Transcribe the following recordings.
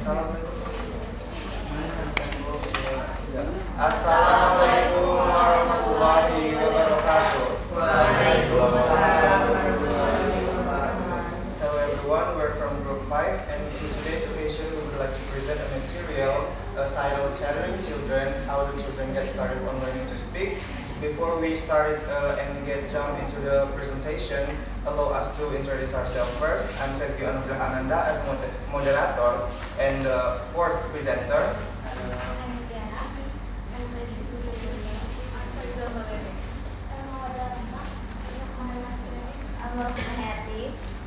Assalamualaikum warahmatullahi wabarakatuh. Hello everyone, we're from Group 5 and in today's occasion we would like to present a material titled Chattering Children, How Do Children Get Started on Learning to Speak. Before we start and jump into the presentation, allow us to introduce ourselves first. I'm Sergio Ananda as moderator and fourth presenter.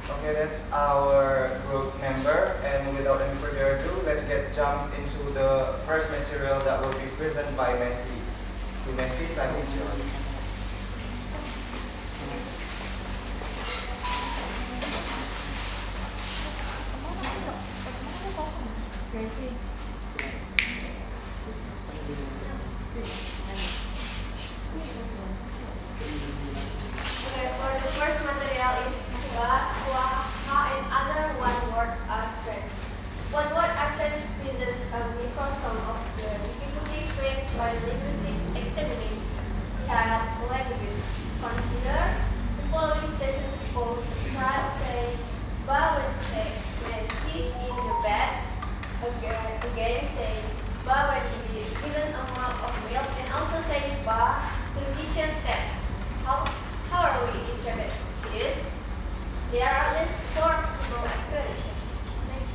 Okay, that's our group's member, and without any further ado, let's jump into the first material that will be presented by Messi. To Messi, time is yours. Messi. Okay, for the first material is ba, wa, ha, and other one-word accents. One-word accents presents a microsome of the difficulty faced by linguistic examining child language. Consider the following sentence. Suppose a child says ba when she's in the bed. Again says ba when he is given a mug of milk, and also says ba to the kitchen set. How are we interpret this? There are at least 4 possible explanations. Next.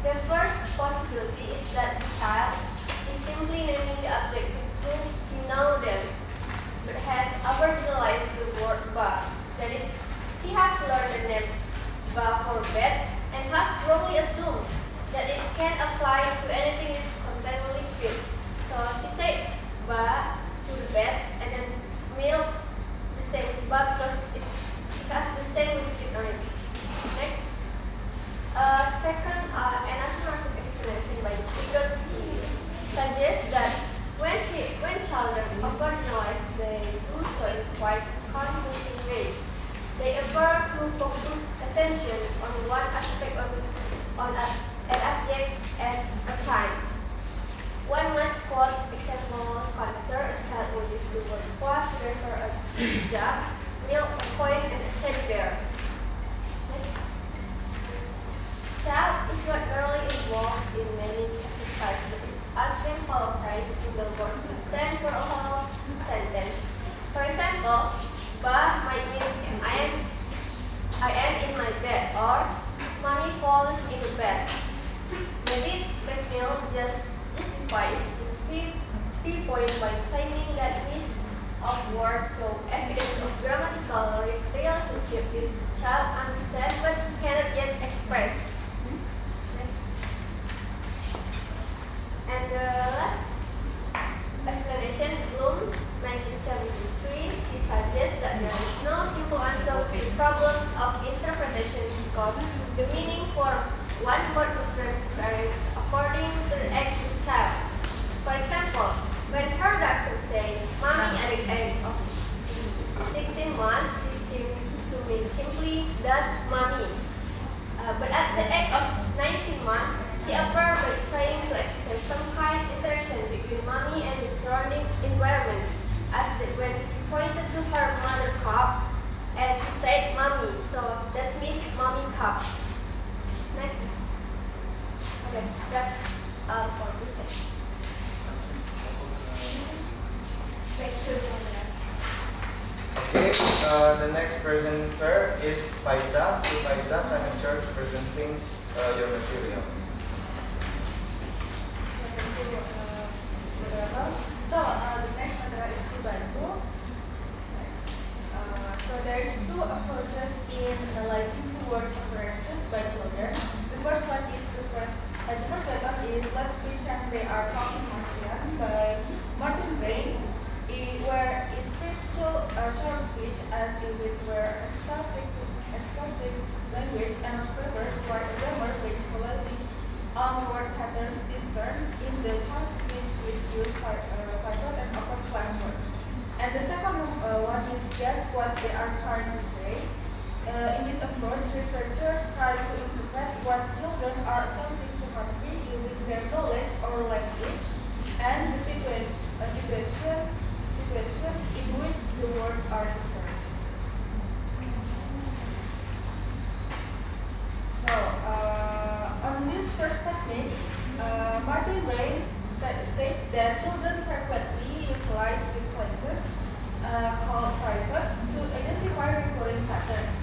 The first possibility is that the child is simply naming the object to whom she now dance, but has aboriginalized the word ba. That is, she has learned the name ba for bed and has wrongly assumed that it can apply to anything which continually fits. So she said ba to the bed and then milk the same with ba because it has the same liquid on it. Next, second, an alternative explanation by Vygotsky suggests that when children operationalize, they do so in quite confusing ways. They appear to focus attention on one aspect on an object at a time. One might quote example concern a child will use the word quad to refer a job, milk, a coin, and a teddy bear. Next. Child is not normally involved in many exercises, but is answering hollow phrase single word to stand for a whole sentence. For example, ba might mean I am in my bed, or mommy falls in the bed. Maybe McNeil just justifies his fifth point by claiming that miss of words show evidence of grammatical relationship which child understands but cannot yet express. And the last explanation, Bloom, 1973, she suggests that there is no simple answer to the problem of interpretation because the meaning for one word utterance varies according to the age of the child. For example, when her doctor said, "Mommy at the age of 16 months," she seemed to mean simply, "That's mommy." But at the age of 19 months, she appeared by trying to explain some kind of interaction between mommy and the surrounding environment, as when she pointed to her mother cup and she said mommy, so that means mommy cup. Next. Okay, that's for me. Okay, the next presenter is Faiza. To Faiza, time is yours presenting your material. So the next material is Tubantu. So there is 2 approaches in analyzing the word occurrences by children. The first method is let's pretend they are talking Martian by Martin Gray, where it treats child's speech as if it were exotic language, and observers were a grammar based solely on word patterns discerned in the child's speech which use pattern and upper class words. And the second one is guess what they are trying to say. In this approach, researchers try to interpret what children are attempting to convey using their knowledge or language, and the situation in which the words are different. So, on this first technique, Martin Rain states that children frequently utilize frequencies called privates to identify recurring patterns,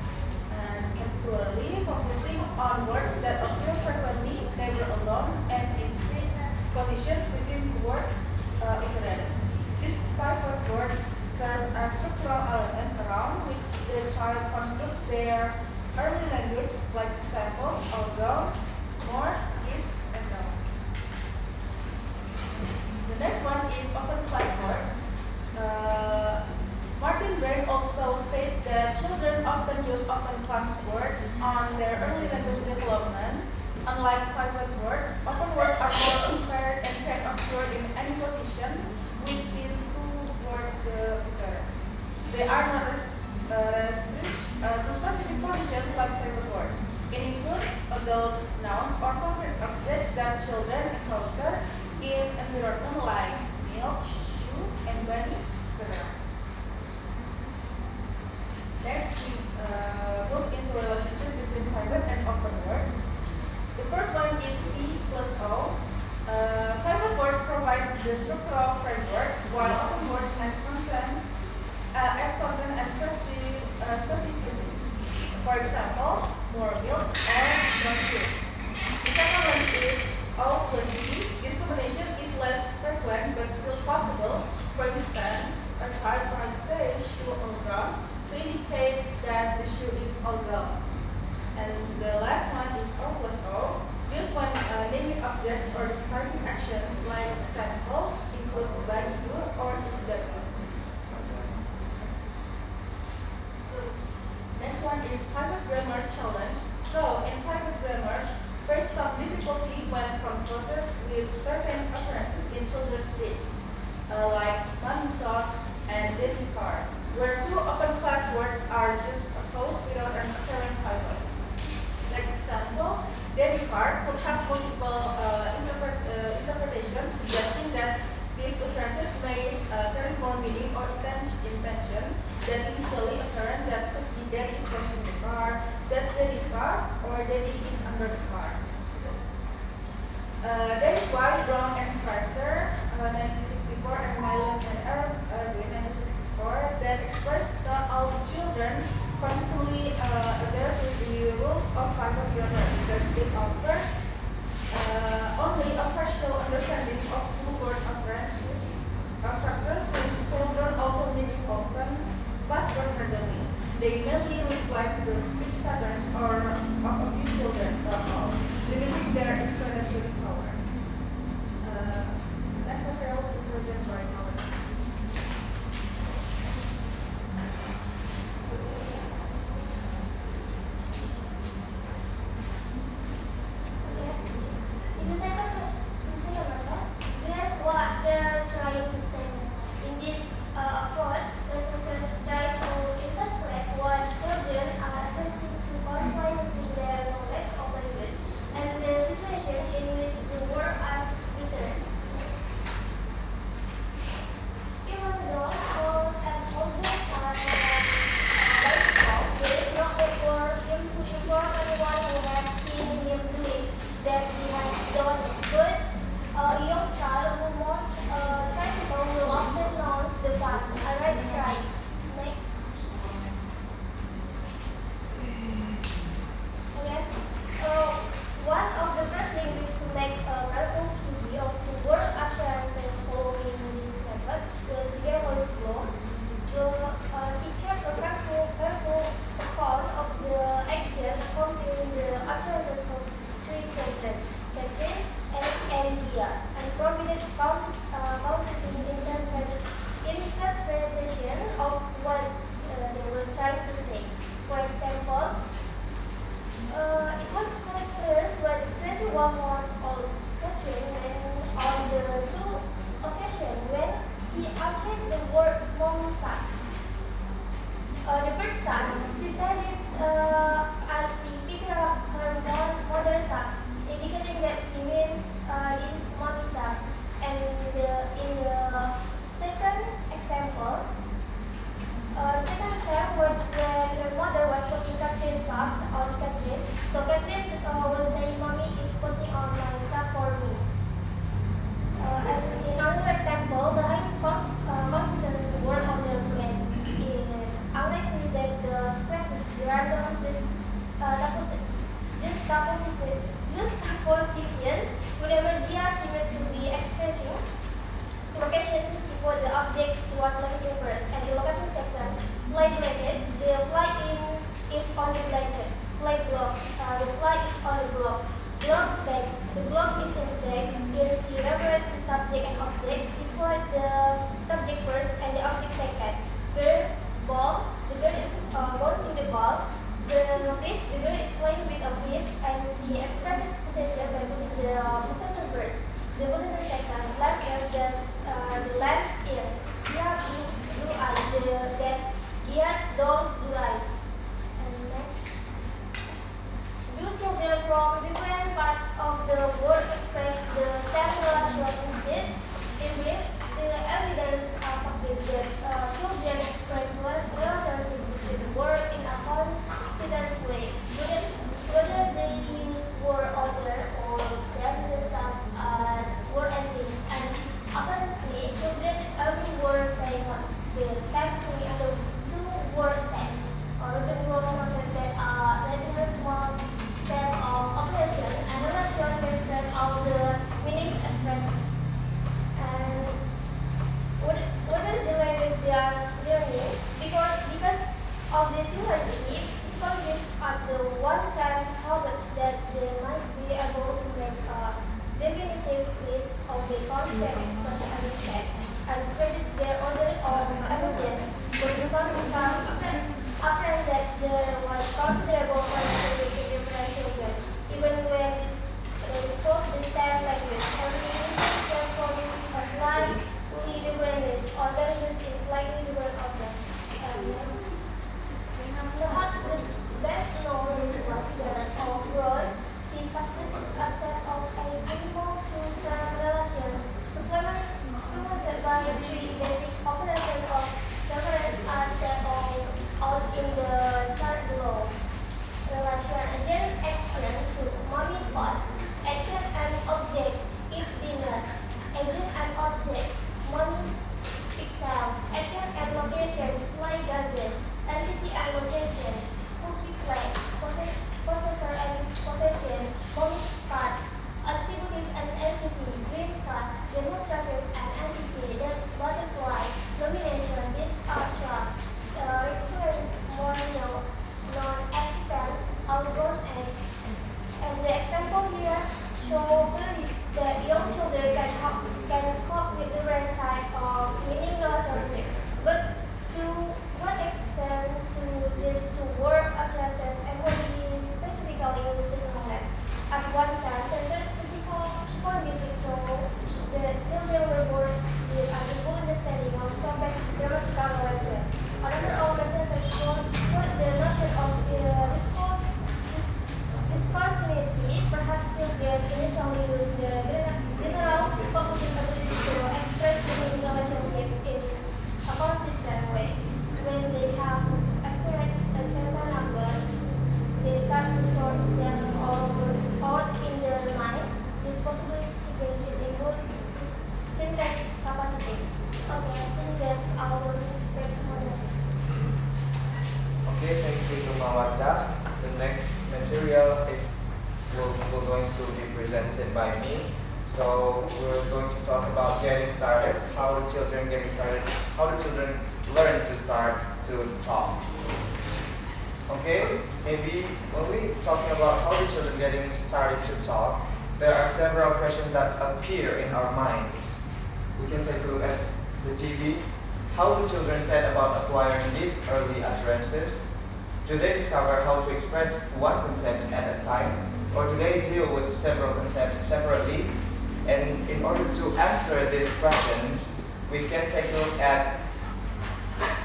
and particularly focusing on words that appear frequently, never alone, and in fixed positions within the word occurrence. These private words serve as structural elements around which the child constructs their early language, like examples, although, more, is, and no. The next one is open class words. Martin Baird also states that children often use open class words on their early language development. Unlike private words, open words are more unpaired and can occur in any position within two words together. They are not restricted to specific positions like private words. It includes adult nouns or concrete objects that children encounter in environment like milk, shoe, and bunny, etc. Next, we move into relationship between private and open words. The first one is P plus O. Private words provide the structural framework, while open words add content and specificity. For example, more milk or more soup. The second one is O plus P. This combination is less frequent but still possible. For instance, a child might say shoe or gum to indicate that the shoe is all gum. And the last one is O plus O, used when naming objects or describing action, like examples include by you or that one. Next one is private grammar challenge. So, in private grammar, face some difficulty when confronted with certain occurrences in children's speech, like mommy sock and daddy car, where two open class words are just opposed without an apparent private. Like example, daddy car could have multiple interpretations, suggesting that these occurrences may carry more meaning or intention than initially apparent, that could be daddy is pushing the car, that's daddy's car, or daddy is under the car. That is why Brown and Fraser, 1964, and Milan and Erwin, 1964, that expressed that all children consistently adhere to the rules of private grammar because it offers only a partial understanding of two-word occurrences structures, since children also mix open class word randomly. They mainly reflect the speech patterns or of a few children, limiting their explanatory power. Next material will present right now. In the second method, guess what they're trying to say. In this approach, researchers try to interpret what children are attempting to qualify using their knowledge of language and the situation in which the words are written. Even though all and also there is no way for him to inform anyone who has seen him doing that he has done it. But a young child who wants try to know will often knows the fact. Alright, try. Next. Okay. One of the first things is to make a relevant study of the word occurrences following this method. The figure was blown. She kept a careful account of the action accompanying the utterances of three children, Catherine, Eric, and Gia, and provided countless interpretation of what they were trying to say. For example, it was quite clear that 21 months old Catherine, when on the two occasions when she uttered the word "monsa." The first time, she said it as she picked up her mother's juxtapositions whenever they are seen to be expressing location. She put the object she was locating first, and the location second. Fly related. The fly in is on the blanket. Fly block. The fly is on the block. Block back. The block is in the back. Then she referred to subject and object. She put the subject first and the object second. Girl, ball. The girl is bouncing the ball. The fish. The girl is playing with a fish, and she expressed possession by putting the possessor first. The possessor second. Lamp evidence. The lamps in. Yeah, blue eyes. That's yes, doll, blue eyes. And next. Do children from different parts of the world express the same relationships? In which the evidence suggests that children express relationships between the world in a coincident way. Whether they use word order or graphics such as word and things, and apparently children every word saying what's the same thing under two word text. Original word concept that a small set of operations and relation describe all the meanings expressed. And whether the language they are learning, because of the similarity, psychologists at the one time hoped that they might be able to make a definitive list of the concepts expressed and understand, and produce their order of evidence. But the sun became apparent that there was considerable variety in different children, even when they spoke the same language. Every individual produces a slightly different list, organized in slightly different objects. And next. Perhaps the best known was the of word. She established a set of animal to term relations, supplemented by three basic operations of reference as set out in the chart below. Relation agent action to mommy pause, action and object eat dinner, agent and object mommy pick down, action and location play garden. Entity and location, cookie play, possessor and possession, mommy card, attributive and entity, green card, demonstrative and entity, that's butterfly, domination, this archer, reference, moral, non-expense, outgrown egg. And the example here show clearly that young children can cope with different types of meaning relationship, but to what extent to this to work utterances and what is specifically in musical context. At one time, centered psycholinguistics shows that children were born with an equal understanding of some grammatical relation. Another organization showed the notion of discontinuity. Perhaps children initially use the general focusing ability to express meaning relationship in a consistent way. When they have accurate and certain number, they start to sort them out in their mind. This possibility includes synthetic capacity. Okay, I think that's our next one. Okay, thank you to Mawata. The next material is will going to be presented by me. So we're going to talk about getting started, how the children getting started, how the children learn to start to talk. Okay, maybe when we talking about how the children getting started to talk, there are several questions that appear in our minds. We can take a look at the TV. How do children set about acquiring these early utterances? Do they discover how to express one concept at a time, or do they deal with several concepts separately? And in order to answer these questions, we can take a look at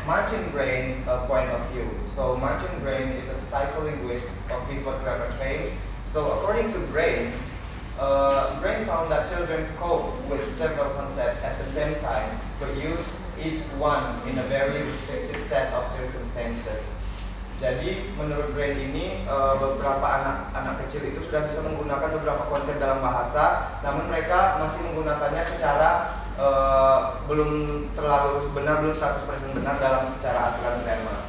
Martin Brain point of view. So Martin Brain is a psycholinguist of Vivat Grammar fame. So according to Brain, Brain found that children cope with several concepts at the same time, but use each one in a very restricted set of circumstances. Jadi menurut Brain ini beberapa anak kecil itu sudah bisa menggunakan beberapa konsep dalam bahasa, namun mereka masih menggunakannya secara belum terlalu benar, belum 100% benar dalam secara aturan grammar.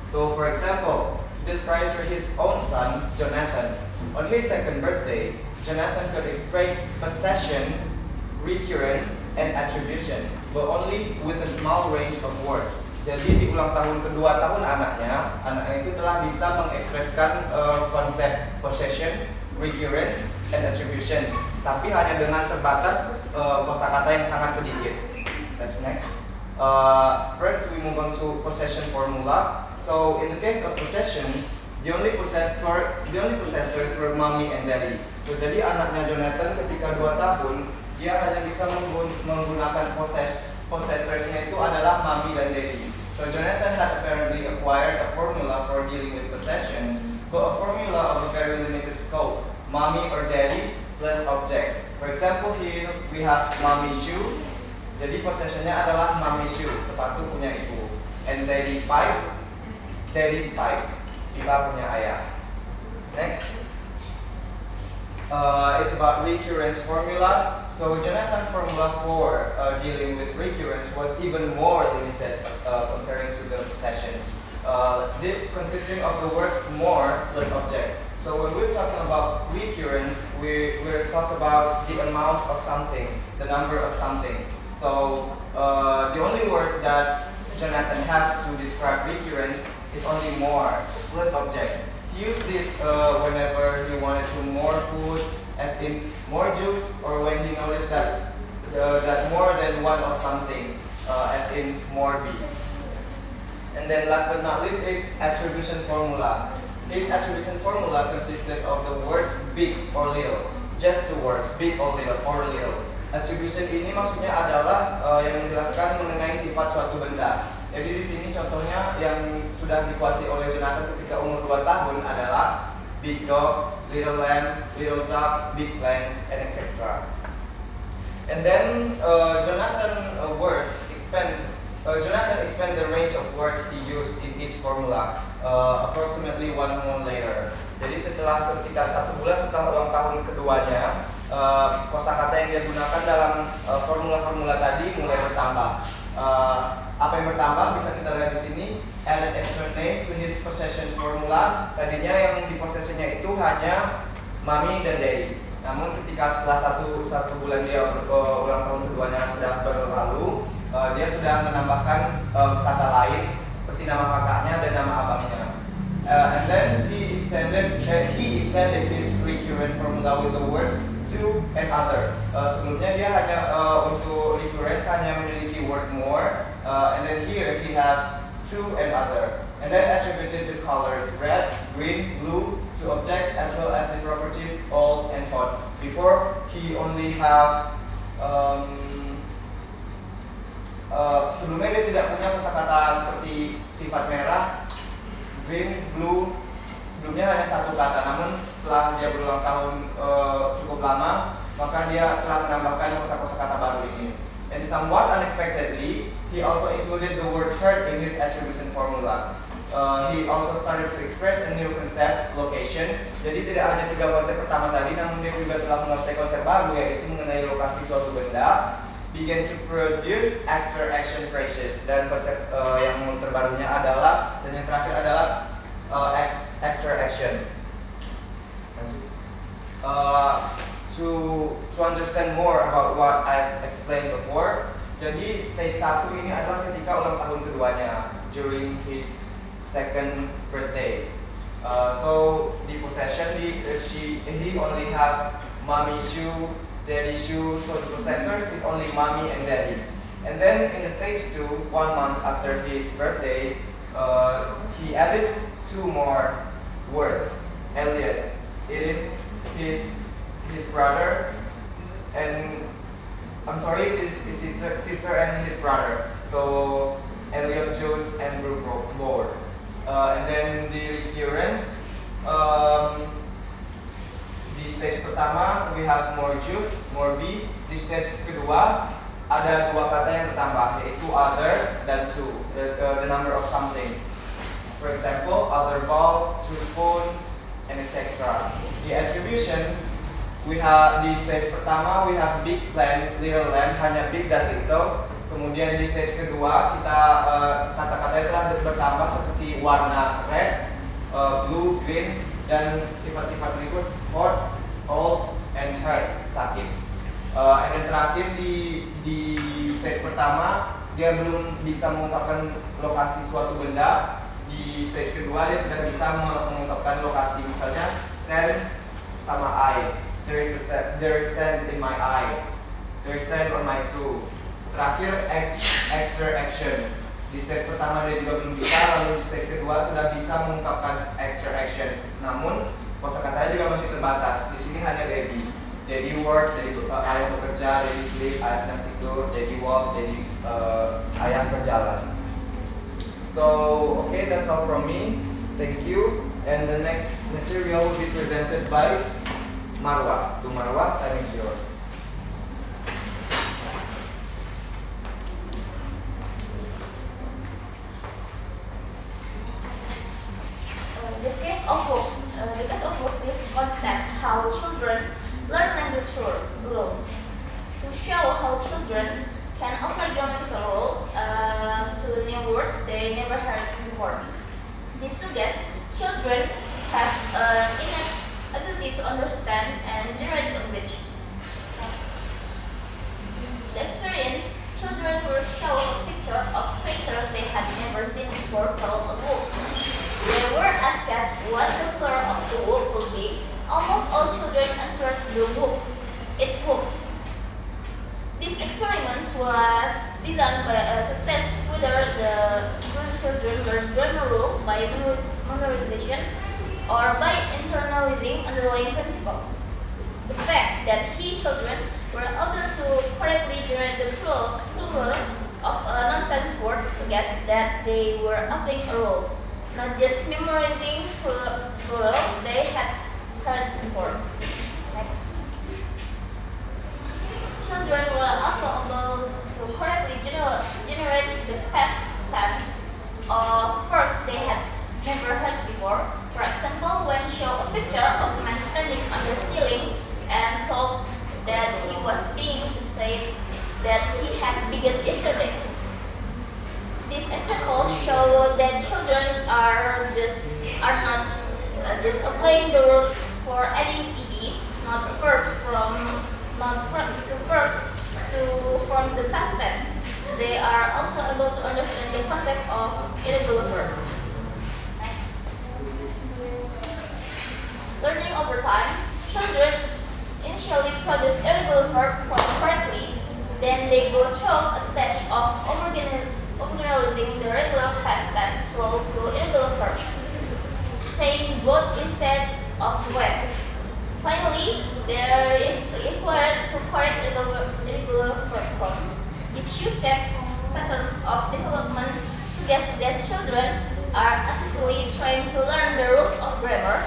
So for example, just prior to his own son, Jonathan, On his second birthday, Jonathan could express possession, recurrence, and attribution, but only with a small range of words. Jadi di ulang tahun kedua tahun anaknya itu telah bisa mengekspresikan konsep possession, recurrence, and attributions, tapi hanya dengan terbatas kosakata yang sangat sedikit. That's next. First, we move on to possession formula. So in the case of possessions, the only possessors were mommy and daddy. So jadi anaknya Jonathan ketika 2 tahun, dia hanya bisa menggunakan possessorsnya itu adalah mommy dan daddy. So Jonathan had apparently acquired a formula for dealing with possessions, but a formula of a very limited scope, mommy or daddy plus object. For example, here we have mommy shoe. Jadi possessionnya adalah mommy shoe, sepatu punya ibu, and daddy pipe, daddy's pipe, pipa punya ayah. Next, it's about recurrence formula. So Jonathan's formula for dealing with recurrence was even more limited comparing to the possessions, consisting of the words more plus object. So when we're talking about recurrence, we're talking about the amount of something, the number of something. So the only word that Jonathan had to describe recurrence is only more plus object. He used this whenever he wanted to more food, as in more juice, or when he noticed that more than one of something, as in more beef. And then last but not least is attribution formula. His attribution formula consisted of the words big or little, just 2 words, big or little. Attribution ini maksudnya adalah yang menjelaskan mengenai sifat suatu benda. Jadi di sini contohnya yang sudah dikuasai oleh Jonathan ketika umur 2 tahun adalah big dog, little lamb, little duck, big plant, and etc. And then Jonathan expand the range of words he used in each formula approximately 1 month later. Jadi setelah sekitar 1 bulan setelah ulang tahun keduanya, kosakata yang dia gunakan dalam formula-formula tadi mulai bertambah. Apa yang bertambah bisa kita lihat di sini. Added extra names to his possessions formula. Tadinya yang di possessionnya itu hanya mommy dan daddy. Namun ketika setelah satu bulan dia ulang tahun keduanya sudah berlalu, dia sudah menambahkan kata lain seperti nama kakaknya dan nama abangnya. And then he extended his recurrence formula with the words to and other. Sebelumnya dia hanya untuk recurrence hanya memiliki word more, and then here he have to and other, and then attributed the colors red, green, blue to objects as well as the properties old and hot. Before he only have sebelumnya dia tidak punya kosakata seperti sifat merah, green, blue. Sebelumnya hanya 1 kata, namun setelah dia berulang tahun cukup lama, maka dia telah menambahkan kosakata baru ini. And somewhat unexpectedly, he also included the word heard in his attribution formula. He also started to express a new concept, location. Jadi tidak hanya 3 konsep pertama tadi, namun dia juga telah menguasai konsep baru, yaitu mengenai lokasi suatu benda. Began to produce actor-action phrases, dan konsep yang terbarunya adalah, dan yang terakhir adalah actor-action. To understand more about what I've explained before, jadi stage 1 ini adalah ketika ulang tahun keduanya, during his second birthday. So the possession, he only have mommy shoe, daddy shoe, so the possessors is only mommy and daddy. And then in the stage 2, 1 month after his birthday, he added 2 more words. Elliot, it is his brother, and I'm sorry, it is his sister and his brother. So Elliot, Jules, Andrew, Lord. And then the recurrence, di stage pertama we have more Juice, more B. Di stage kedua ada 2 kata yang bertambah, yaitu other dan to, the number of something. For example, other ball, 2 spoons, and etc. The attribution, we have di stage pertama we have big plant, little lamb, hanya big dan little. Kemudian di stage kedua kita kata-katanya telah bertambah seperti warna red, blue, green, Dan sifat-sifat berikut hot, cold, and hurt, sakit. And then terakhir di stage pertama dia belum bisa mengungkapkan lokasi suatu benda. Di stage kedua dia sudah bisa mengungkapkan lokasi, misalnya stand sama eye. There is sand in my eye. There is sand on my toe. Terakhir actor action. Di stage pertama dia juga belum bisa, lalu di stage kedua sudah bisa mengungkapkan actor action. Namun kosakatanya juga masih terbatas. Di sini hanya daddy. Daddy work, daddy ayah bekerja, daddy sleep, ayah sedang tidur, daddy walk, daddy ayah berjalan. So, okay, that's all from me. Thank you. And the next material will be presented by Marwa. To Marwa, time is yours. The case of book is concept how children learn language rule. To show how children can apply grammatical rule to new words they never heard before. This suggests children have an innate ability to understand and generate language. The experience, children were shown a picture of creatures they had never seen before called a wolf. They were asked what the color of the wolf would be. Almost all children answered the wolf. It's wolves. This experiment was designed to test whether the children learn grammar rule by memorization or by internalizing underlying principle. The fact that children were able to correctly generate the plural of a nonsense word suggests that they were applying a rule, not just memorizing plural they had heard before. Next. Children were also able to correctly generate the past tense of verbs they had never heard before. For example, when show a picture of a man standing on the ceiling and told that he was being said that he had begun yesterday. These examples show that children are not just applying the rule for adding ed, not verbs to verbs to form the past tense. They are also able to understand the concept of irregular verb. Next. Learning over time, children initially produce irregular verb correctly, then they go through a stage of overgeneralizing the regular past tense role to irregular verbs, saying both instead of when. Finally, they are required to correct irregular verb forms. These U-shaped patterns of development suggest that children are actively trying to learn the rules of grammar.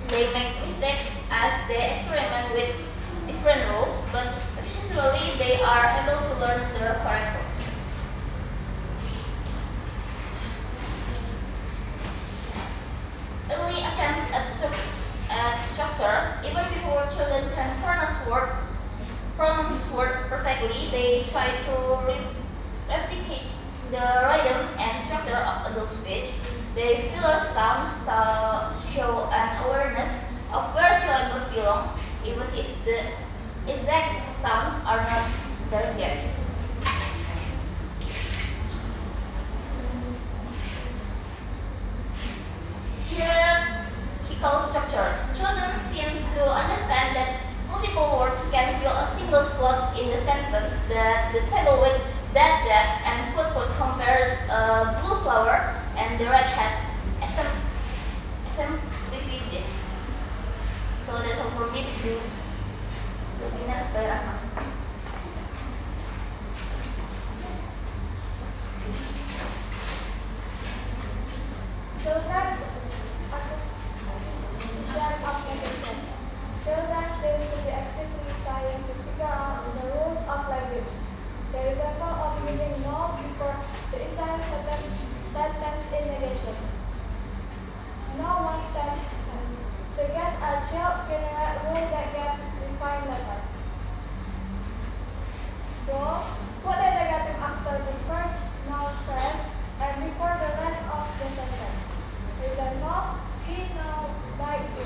They make mistakes as they experiment with different rules, but eventually they are able to learn the correct forms. Early attempts at structure, even before children can pronounce word perfectly, they try to replicate the rhythm and structure of adult speech. They filler sound show an awareness of where syllables belong, even if the exact sounds are not theirs yet. Hierarchical structure. Children seem to understand that multiple words can fill a single slot in the sentence. That the table with that and put compared a blue flower and the red hat exemplify this. So that's all for me to do. Next by Rahma. Children acquisition of negation. Children seem to be actively trying to figure out the rules of language. The example of using no before the entire sentence in negation. No one stand suggests a child general rule that gets refined later. Go, put the negative after the first noun phrase and before the rest of the sentence. For example, he now bikes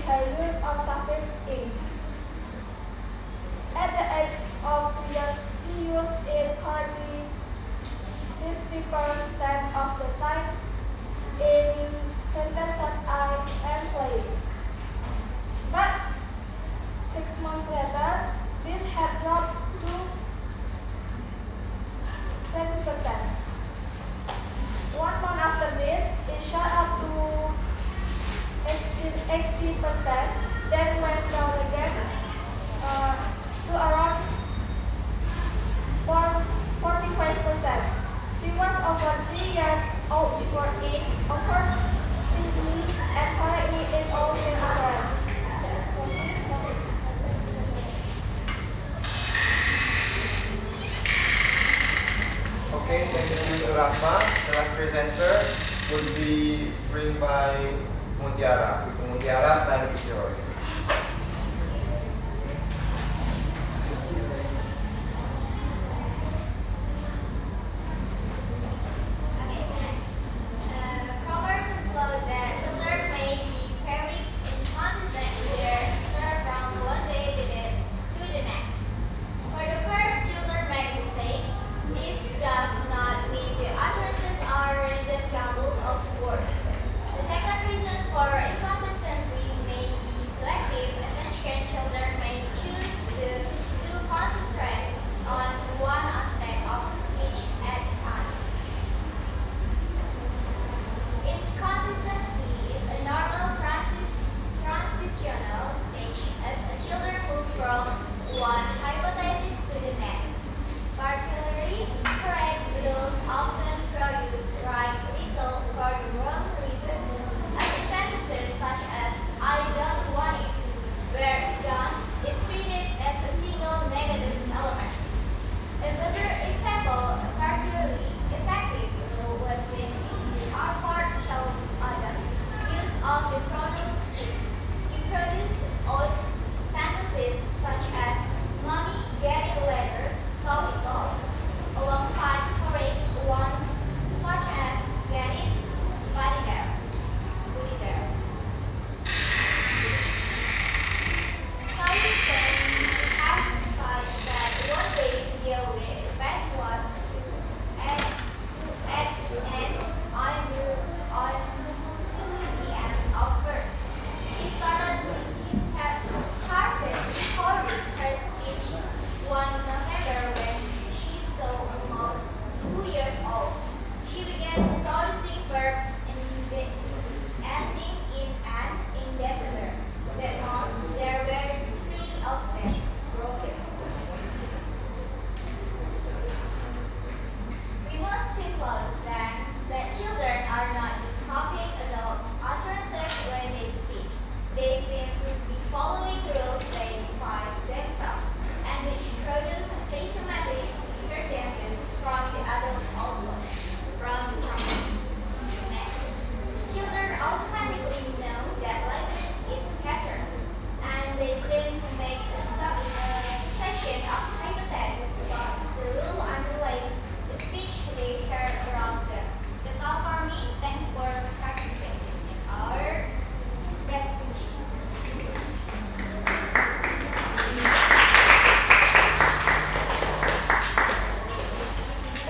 her use of suffix "ing". At the age of 2 years, she used it correctly 50% of the time in sentences such as "am playing". But 6 months later, this had dropped to 20%. 1 month after this, it shot up to 80%, then went down again to around 45%. She was over 3 years old before it occurred steadily and correctly in all main occurrence. Okay, thank you to Rahma. The last presenter would be bring by Mutiara. Mutiara, time is yours. Okay, next. Proverbs conclude that children may be very inconsistent with their answer from one day to the next. For the first, children make mistakes. This does not mean the utterances are random jumble of words. The second reason for inconsistency may be selective attention. Children may choose to concentrate on one aspect of speech at a time. Inconsistency is a normal transitional stage as a children move from one hypothesis to the next. Particularly correct riddles often produce right result for the wrong reason, as in sentences such as "I don't want it," where "don't" is treated as a single negative element. A further example, a particularly effective rule was seen in the Harvard Sheldon Adams' use of the pronoun "it." He produced odd sentences such as "Mommy get it later, so it goes," alongside correct ones such as "get it, put it there, put it there." Scientists have decided that one way to deal with the pest was to add an on to the end of verb. He started recording her speech one November when she saw almost 2 years old. She began producing verb ending in "an" in December. That month, there were 3 of them broken. We must conclude then that children are not just copying adult utterances when they speak. They seem to be following rules they devise themselves, and which produce systematic divergences from the adult outlook, from the child. Next, children automatically know that language is pattern, and they seem to make a succession of hypotheses about the rule underlying the speech they heard around them. That's all for me. Thanks for participating in our presentation.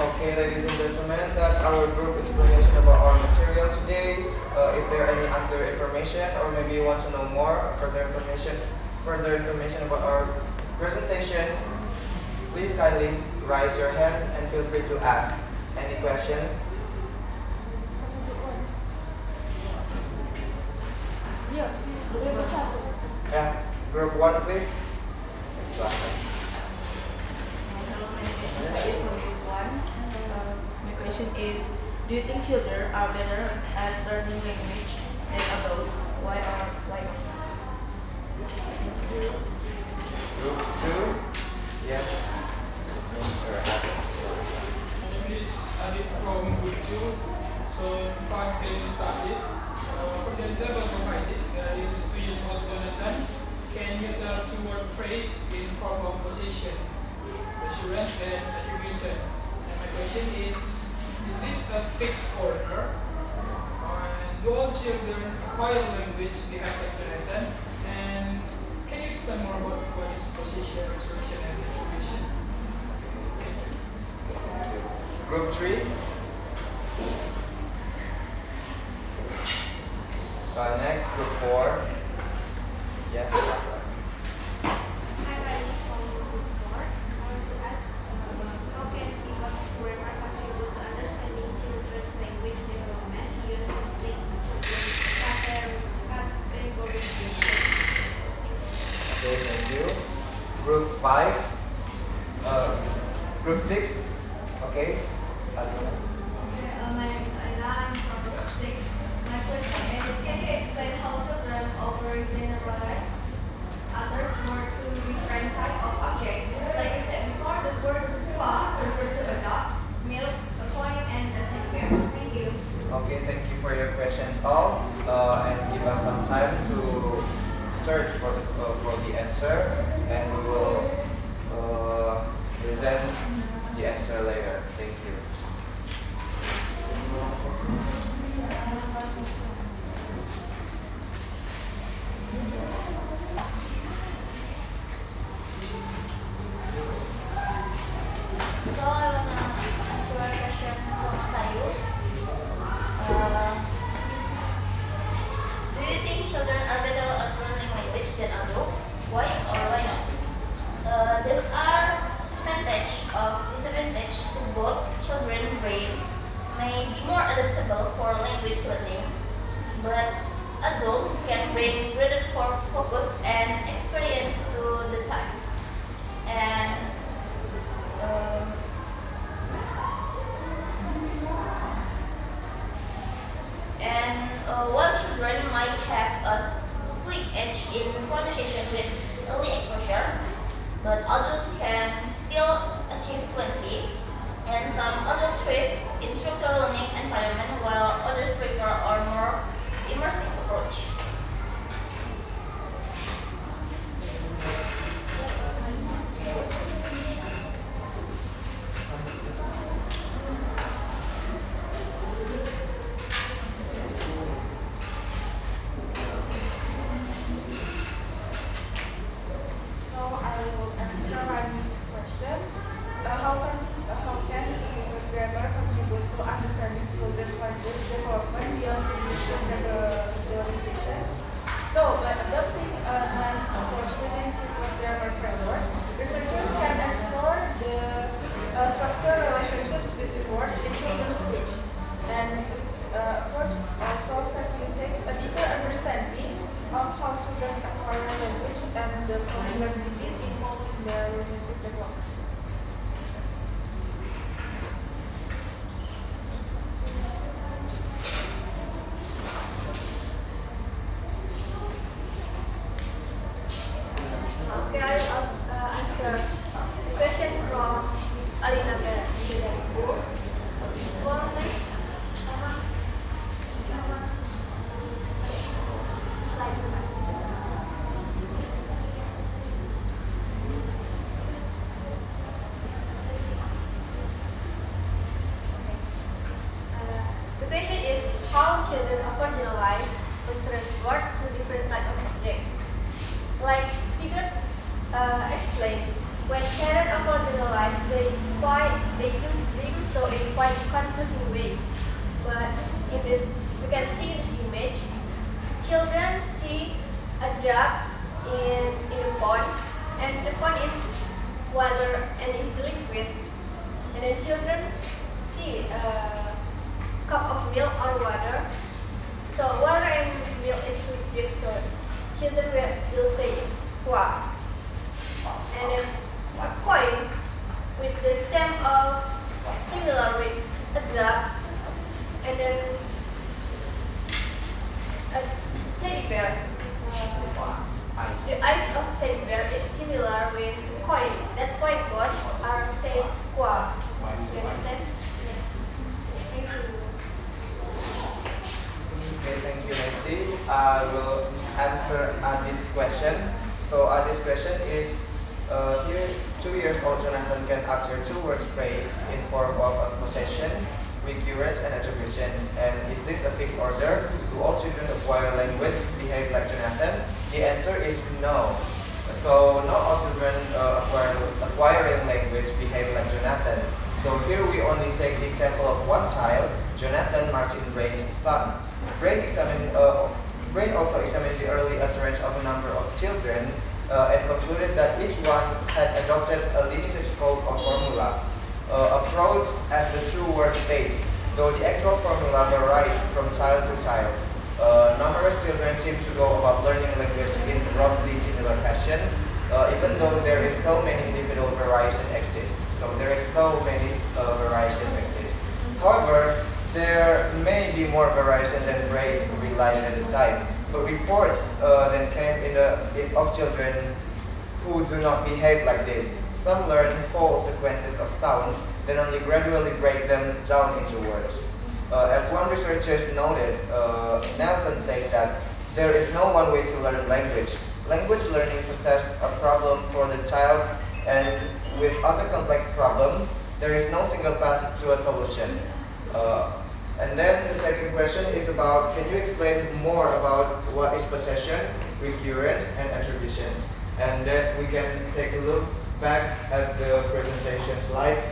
Okay, ladies and gentlemen, that's our group explanation about our material today. If there are any other information, or maybe you want to know more further information about our presentation, please kindly raise your hand and feel free to ask any question. Yeah, group 1, please. Silakan. Hello, my name is Sadi from Group 1. My question is, do you think children are better at learning language than adults? Why not? Group 2, yes. Mr. Adams. My name is Adit from Group 2. So, in fact, they started. For the example provided, there is 2-year-old Jonathan can use a two-word phrase in form of position, assurance, and attribution. And my question is this a fixed order? And do all children acquire language behind like Jonathan? And can you explain more about what is position, expression, and attribution? Thank you. Group 3. Next, group 4. Yes. Hi, Rani from Group 4. I want to ask, how can people grammar contribute to understanding children's language development using things categorization? Okay, thank you. Group 5. Group 6. Okay. Alina. My name is Aina. I'm from Group 6. My question is, can you explain how children overgeneralize others more to different type of object? Like you said before, the word pa refers to a dog, milk, a coin, and a teddy bear. Thank you. Okay, thank you for your questions all, and give us some time to search for the answer, and we will present the answer later. Thank you. So I wanna answer a question from Sayu. Do you think children are better at learning language than adults? Why or why not? There's are advantage of disadvantage to both. Children's brain may be more adaptable for language learning, but adults can bring greater focus and experience to the task. And um, while children might have a slight edge in pronunciation with early exposure, but adults can still achieve fluency, and some adults thrive in structural learning environment while others prefer a more immersive approach. So I will answer Rani's questions. How can human grammar contribute to understanding children's language development beyond categorization? So by adopting a nice approach within human grammar frameworks, researchers can explore the structural relationships between words in children's speech. And this approach also facilitates a deeper understanding of how children acquire language and the complexities involved in their linguistic development. Okay, I'll answer the question from Alina Beranku. Well, next, slide. The question is how children often generalize and transfer to different type of object. Like Pigot explained, when parents often generalize, they do so in quite confusing way. But we can see this image. Children see a drop in a pond, and the pond is water and it's liquid. And then children see a cup of milk or water. So water and milk is liquid, so children will say it's qua. And then a coin with the stem of similar with a glove, and then a teddy bear. The eyes of teddy bear is similar with coin. That's why both are says qua. You understand? Thank you. Okay, thank you, Nancy. I will answer Adit's question. So Adit's question is, here 2 years old Jonathan can utter two words phrase in form of possessions. recurrence, and attributions. And is this a fixed order? Do all children acquire language, behave like Jonathan? The answer is no. So not all children acquiring language behave like Jonathan. So here we only take the example of one child, Jonathan Martin Brain's son. Brain also examined the early utterance of a number of children and concluded that each one had adopted a limited scope of formula approach at the true word stage, though the actual formula varied from child to child. Numerous children seem to go about learning language in roughly similar fashion, even though there is so many individual variation exist. So there is so many variation exist. However, there may be more variation than Brain realized at the time. But reports then came of children who do not behave like this. Some learn whole sequences of sounds, then only gradually break them down into words. As one researcher noted, Nelson said that there is no one way to learn language. Language learning possesses a problem for the child, and with other complex problems, there is no single path to a solution. And then the second question is about, can you explain more about what is possession, recurrence, and attributions? And then we can take a look back at the presentation slide.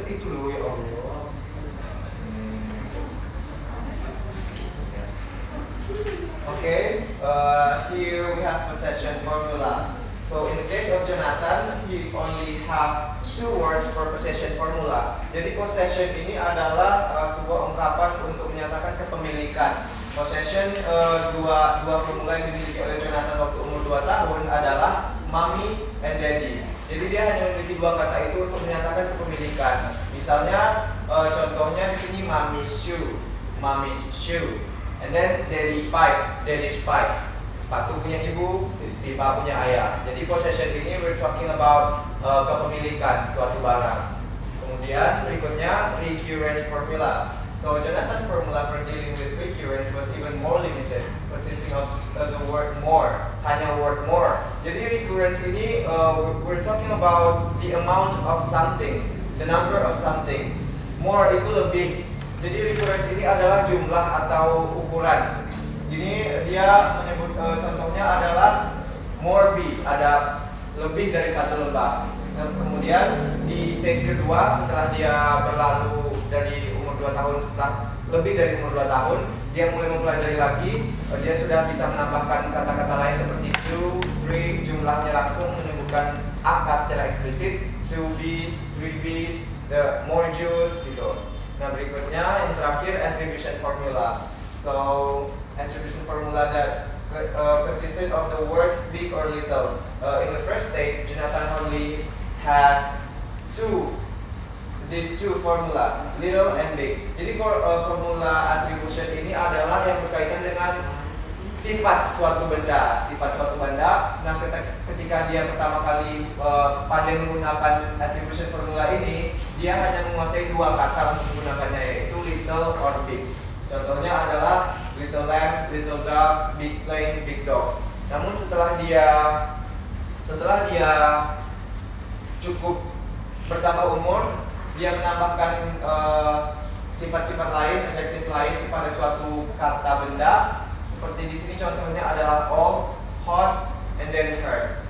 Itu loh ya Allah. Okay, here we have possession formula. So in the case of Jonathan, he only have 2 words for possession formula. Jadi possession ini adalah sebuah ungkapan untuk menyatakan kepemilikan. Possession dua formula yang dimiliki oleh Jonathan waktu umur 2 tahun adalah mommy and daddy. Jadi dia hanya memiliki 2 kata itu untuk menyatakan kepemilikan. Misalnya contohnya di sini mommy's shoe, and then daddy's pipe. Sepatu punya ibu, pipa punya ayah. Jadi possession ini we're talking about kepemilikan suatu barang. Kemudian berikutnya recurrence formula. So Jonathan's formula for dealing with recurrence was even more limited, consisting of the word more, hanya word more. Jadi recurrence ini we're talking about the amount of something, the number of something. More itu lebih. Jadi recurrence ini adalah jumlah atau ukuran. Ini dia menyebut contohnya adalah more be, ada lebih dari 1 lembah. Dan kemudian di stage kedua setelah dia berlalu dari umur 2 tahun, setelah lebih dari umur 2 tahun, dia mulai mempelajari lagi. Dia sudah bisa menambahkan kata-kata lain seperti 2, 3, jumlahnya langsung menyebutkan angka secara eksplisit, 2 B's, 3 B's, the more juice gitu. Nah berikutnya yang terakhir attribution formula. So attribution formula that consisted of the words big or little. In the first stage, Jonathan only has these two formula, little and big. Jadi formula attribution ini adalah yang berkaitan dengan sifat suatu benda. Nah, ketika dia pertama kali pandai menggunakan attribution formula ini, dia hanya menguasai 2 kata untuk menggunakannya, yaitu little or big. Contohnya adalah little lamb, little dog, big plane, big dog. Namun setelah dia cukup bertambah umur, dia menambahkan sifat-sifat lain, adjektif lain kepada suatu kata benda. Seperti di sini contohnya adalah all, hot, and then hurt.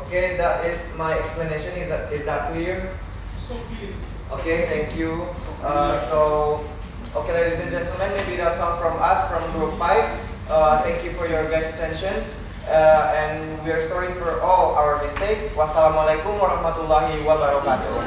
Okay, that is my explanation. Is that clear? So clear. Okay, thank you. Okay, ladies and gentlemen, maybe that's all from us from Group 5. Thank you for your guys' attention. And we are sorry for all our mistakes. Wassalamualaikum warahmatullahi wabarakatuh.